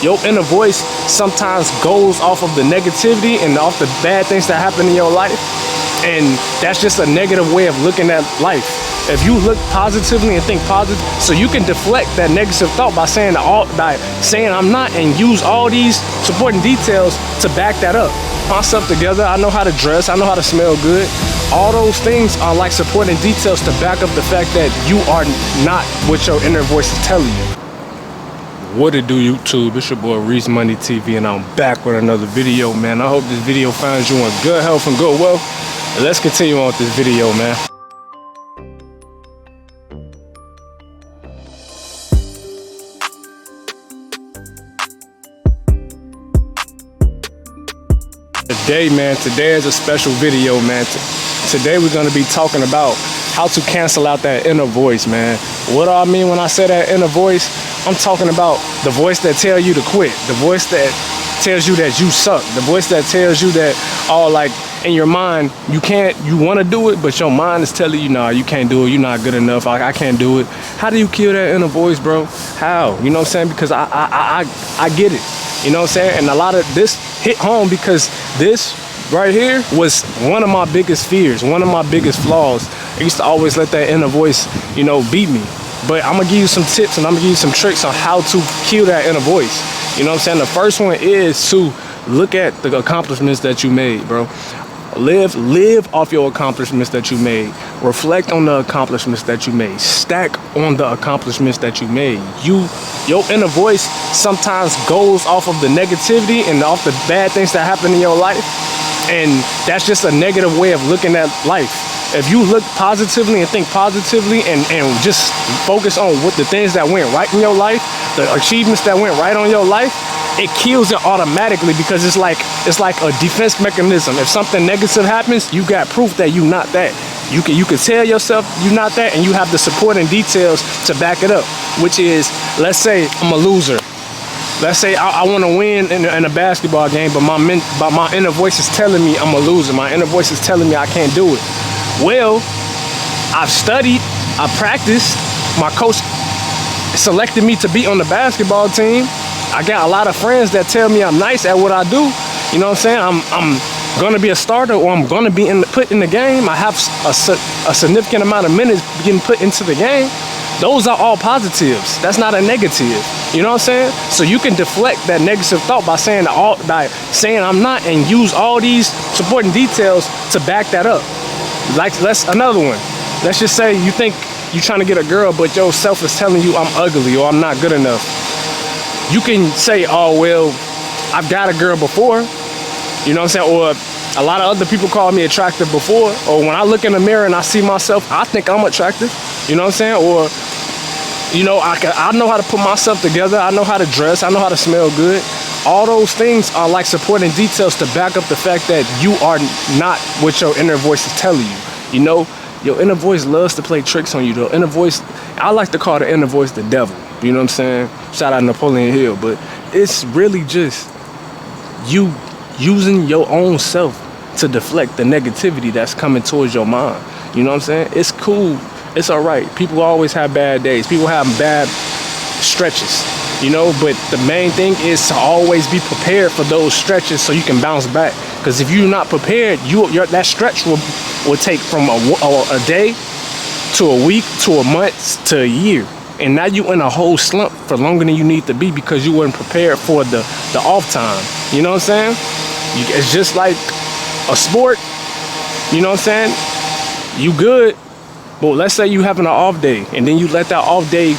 your inner voice sometimes goes off of the negativity and off the bad things that happen in your life. And that's just a negative way of looking at life. If you look positively and think positive, so you can deflect that negative thought by saying I'm not, and use all these supporting details to back that up. Myself together, I know how to dress, I know how to smell good. All those things are like supporting details to back up the fact that you are not what your inner voice is telling you. What it do, YouTube? It's your boy Reese Money TV, and I'm back with another video, man. I hope this video finds you in good health and good wealth. And let's continue on with this video, man. Today is a special video, man. Today we're gonna be talking about how to cancel out that inner voice, man. What do I mean when I say that inner voice? I'm talking about the voice that tells you to quit, the voice that tells you that you suck, the voice that tells you that, like in your mind, you wanna do it, but your mind is telling you, nah, you can't do it, you're not good enough, I can't do it. How do you kill that inner voice, bro? How? You know what I'm saying? Because I get it. You know what I'm saying? And a lot of this hit home because this right here was one of my biggest fears, one of my biggest flaws. I used to always let that inner voice, beat me. But I'm gonna give you some tips and I'm gonna give you some tricks on how to kill that inner voice. You know what I'm saying? The first one is to look at the accomplishments that you made, bro. Live off your accomplishments that you made. Reflect on the accomplishments that you made. Stack on the accomplishments that you made. Your inner voice sometimes goes off of the negativity and off the bad things that happen in your life. And that's just a negative way of looking at life. If you look positively and think positively and just focus on what the things that went right in your life, the achievements that went right on your life, it kills it automatically because it's like a defense mechanism. If something negative happens, you got proof that you're not that. You can tell yourself you're not that, and you have the supporting details to back it up, which is, let's say I'm a loser. Let's say I want to win in a basketball game, but my inner voice is telling me I'm a loser. My inner voice is telling me I can't do it. Well, I've studied, I practiced, my coach selected me to be on the basketball team. I got a lot of friends that tell me I'm nice at what I do. You know what I'm saying? I'm gonna be a starter, or I'm gonna be put in the game. I have a significant amount of minutes getting put into the game. Those are all positives. That's not a negative. You know what I'm saying? So you can deflect that negative thought by saying I'm not, and use all these supporting details to back that up. Like, another one. Let's just say you think you're trying to get a girl, but yourself is telling you I'm ugly or I'm not good enough. You can say, oh, well, I've got a girl before, you know what I'm saying? Or a lot of other people call me attractive before. Or when I look in the mirror and I see myself, I think I'm attractive, you know what I'm saying? Or, I know how to put myself together. I know how to dress. I know how to smell good. All those things are like supporting details to back up the fact that you are not what your inner voice is telling you. Your inner voice loves to play tricks on you. The inner voice, I like to call the inner voice the devil. You know what I'm saying? Shout out Napoleon Hill. But it's really just you using your own self to deflect the negativity that's coming towards your mind. You know what I'm saying? It's cool. It's all right. People always have bad days. People have bad stretches, but the main thing is to always be prepared for those stretches so you can bounce back. Because if you're not prepared, that stretch will take from a day to a week to a month to a year. And now you in a whole slump for longer than you need to be because you weren't prepared for the off time. You know what I'm saying? It's just like a sport. You know what I'm saying? You good, but let's say you having an off day, and then you let that off day,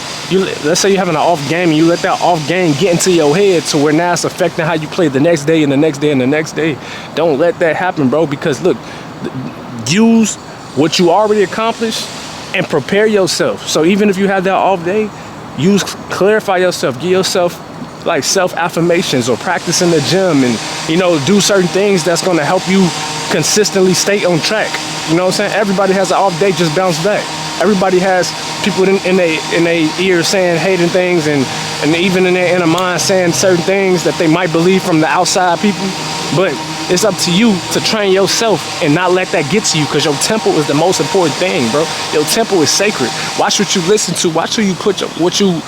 let's say you're having an off game, and you let that off game get into your head to where now it's affecting how you play the next day and the next day and the next day. Don't let that happen, bro, because look, use what you already accomplished and prepare yourself. So even if you have that off day, clarify yourself, give yourself like self-affirmations, or practice in the gym, and do certain things that's going to help you consistently stay on track. You know what I'm saying? Everybody has an off day, just bounce back. Everybody has people in their ears saying hating things, and even in their inner mind saying certain things that they might believe from the outside people. But it's up to you to train yourself and not let that get to you, because your temple is the most important thing, bro. Your temple is sacred. Watch what you listen to. Watch who you put what you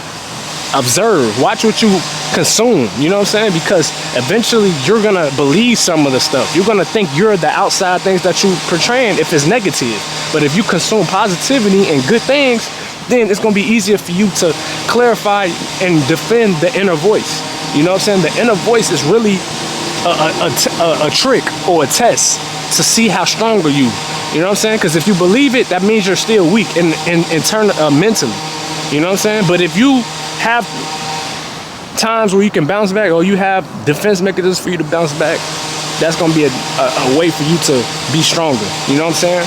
observe, watch what you consume, you know what I'm saying? Because eventually you're gonna believe some of the stuff. You're gonna think you're the outside things that you portraying if it's negative. But if you consume positivity and good things, then it's gonna be easier for you to clarify and defend the inner voice. You know what I'm saying? The inner voice is really a trick or a test to see how strong are you. You know what I'm saying? Because if you believe it, that means you're still weak in turn mentally. You know what I'm saying? But if you have times where you can bounce back, or you have defense mechanisms for you to bounce back, that's gonna be a way for you to be stronger. You know what I'm saying?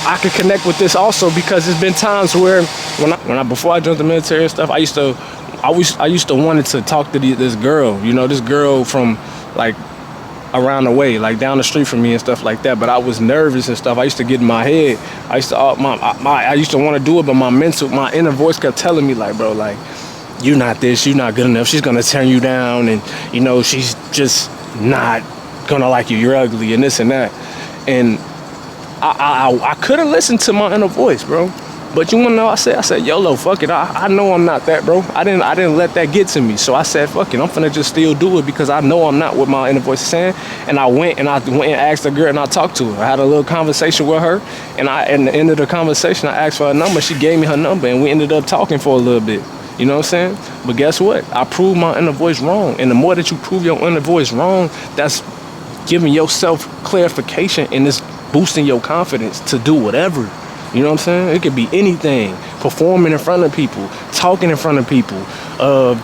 I could connect with this also because there's been times where when I before I joined the military and stuff, I used to wanted to talk to this girl. You know, this girl from like around the way, like down the street from me and stuff like that. But I was nervous and stuff. I used to get in my head. I used to want to do it, but my inner voice kept telling me like, bro, like, you're not this, you're not good enough. She's gonna turn you down, and you know, she's just not gonna like you. You're ugly and this and that. And I could have listened to my inner voice, bro. But you wanna know, I said, YOLO, fuck it. I know I'm not that, bro. I didn't let that get to me. So I said, fuck it, I'm finna just still do it because I know I'm not what my inner voice is saying. And I went and asked the girl and I talked to her. I had a little conversation with her, and at the end of the conversation, I asked for her number. She gave me her number, and we ended up talking for a little bit. You know what I'm saying? But guess what? I proved my inner voice wrong. And the more that you prove your inner voice wrong, that's giving yourself clarification, and it's boosting your confidence to do whatever. You know what I'm saying? It could be anything. Performing in front of people, talking in front of people,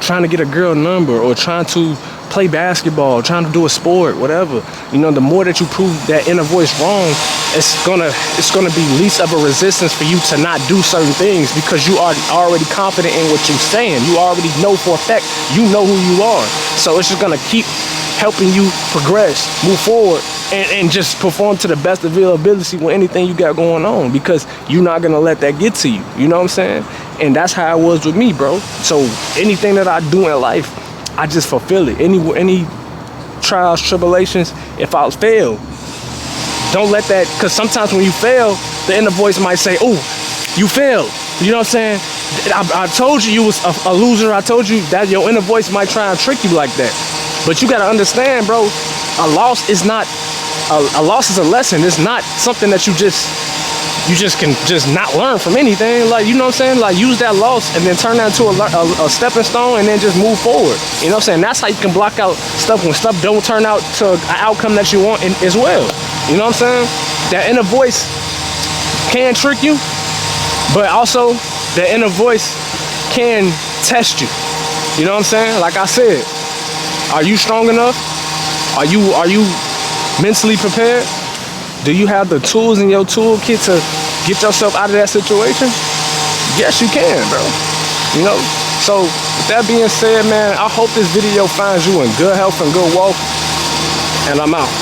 trying to get a girl number, or trying to play basketball, trying to do a sport, whatever. You know, the more that you prove that inner voice wrong, it's gonna be least of a resistance for you to not do certain things, because you are already confident in what you're saying. You already know for a fact, you know who you are. So it's just gonna keep helping you progress, move forward, and just perform to the best of your ability with anything you got going on, because you're not gonna let that get to you. You know what I'm saying? And that's how it was with me, bro. So anything that I do in life, I just fulfill it. Any trials, tribulations, if I fail, don't let that, because sometimes when you fail, the inner voice might say, oh, you failed. You know what I'm saying? I told you was a loser. I told you that your inner voice might try and trick you like that. But you gotta understand, bro, a loss is not, a loss is a lesson. It's not something that you just can just not learn from anything. Like, you know what I'm saying? Like, use that loss and then turn that into a stepping stone, and then just move forward. You know what I'm saying? That's how you can block out stuff when stuff don't turn out to an outcome that you want as well. You know what I'm saying? That inner voice can trick you, but also the inner voice can test you. You know what I'm saying? Like I said, are you strong enough? Are you mentally prepared? Do you have the tools in your toolkit to get yourself out of that situation? Yes, you can, bro. You know? So, with that being said, man, I hope this video finds you in good health and good wealth. And I'm out.